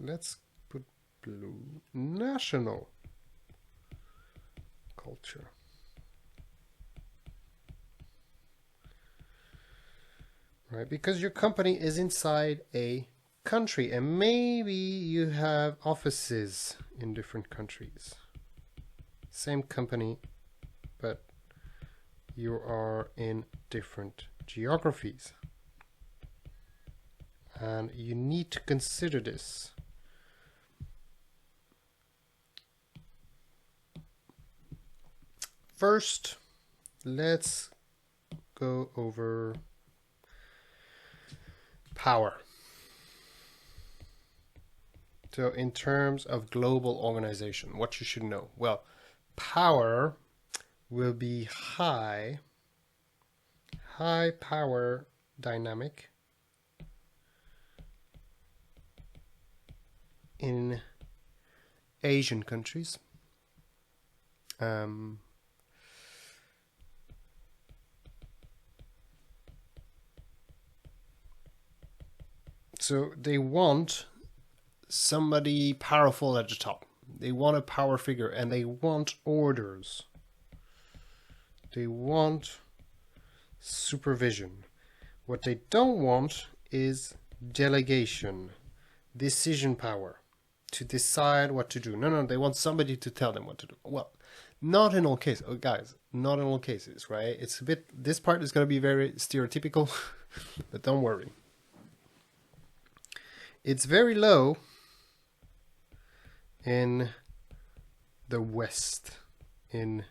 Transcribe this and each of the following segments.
let's put blue, national culture. Right, because your company is inside a country and maybe you have offices in different countries. Same company, but you are in different geographies. And you need to consider this. First, let's go over power. So in terms of global organization, what you should know. Well, power will be high power dynamic in Asian countries. So they want somebody powerful at the top. They want a power figure and they want orders. They want supervision. What they don't want is delegation, decision power, to decide what to do. No, they want somebody to tell them what to do. Well, not in all cases, guys, not in all cases, right? It's a bit, this part is going to be very stereotypical, but don't worry. It's very low in the West, in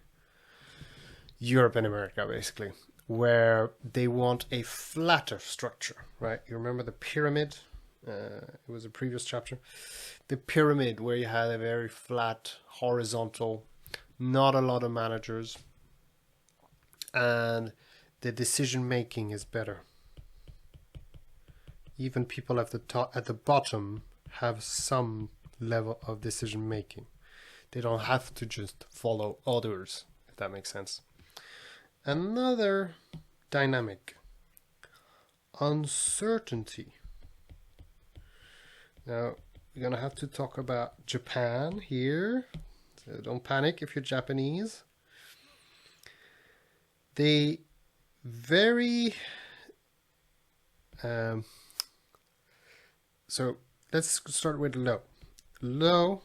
Europe and America, basically, where they want a flatter structure, right? You remember the pyramid? It was a previous chapter. The pyramid, where you had a very flat, horizontal, not a lot of managers, and the decision making is better. Even people at the top, at the bottom, have some level of decision making. They don't have to just follow others, if that makes sense. Another dynamic, uncertainty. Now, we're going to have to talk about Japan here. So don't panic if you're Japanese. They very... so let's start with low. Low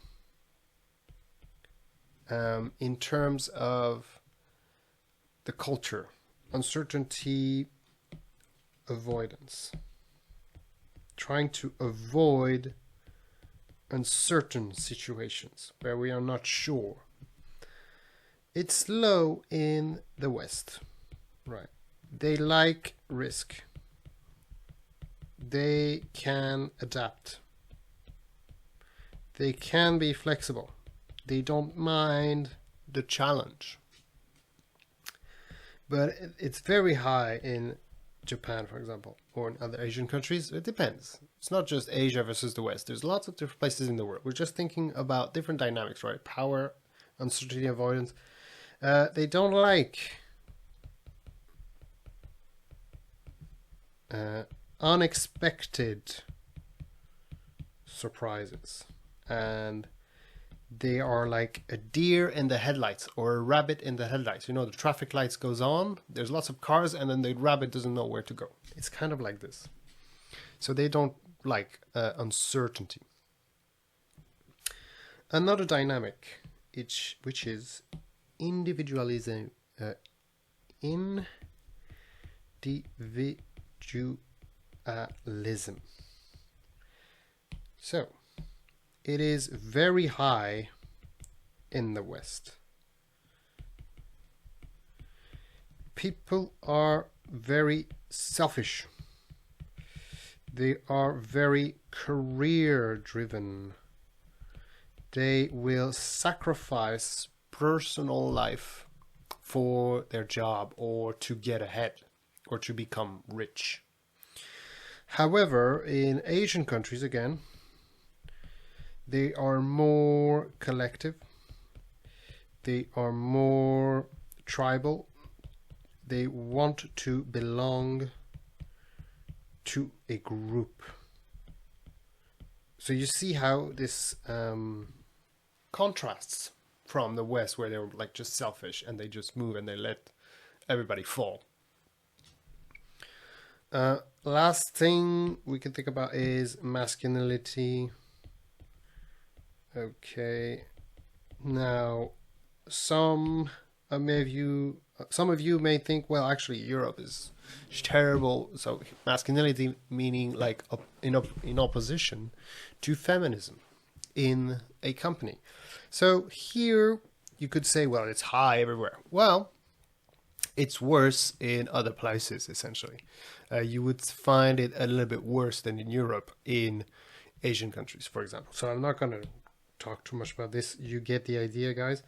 in terms of the culture, uncertainty, avoidance. Trying to avoid uncertain situations where we are not sure. It's low in the West, right? They like risk. They can adapt. They can be flexible. They don't mind the challenge. But it's very high in Japan, for example, or in other Asian countries. It depends. It's not just Asia versus the West. There's lots of different places in the world. We're just thinking about different dynamics, right? Power, uncertainty, avoidance. They don't like unexpected surprises. And they are like a deer in the headlights or a rabbit in the headlights. You know, the traffic lights goes on, there's lots of cars, and then the rabbit doesn't know where to go. It's kind of like this. So they don't like uncertainty. Another dynamic, which is individualism. Individualism. So, it is very high in the West. People are very selfish. They are very career driven. They will sacrifice personal life for their job or to get ahead or to become rich. However, in Asian countries, again, they are more collective. They are more tribal. They want to belong to a group. So you see how this contrasts from the West, where they're like just selfish and they just move and they let everybody fall. Last thing we can think about is masculinity. Okay, now some of you may think, well, actually Europe is terrible. So masculinity meaning like in opposition to feminism in a company. So here you could say, well, it's high everywhere. Well, it's worse in other places, essentially. You would find it a little bit worse than in Europe in Asian countries, for example. So I'm not going to talk too much about this. You get the idea, guys.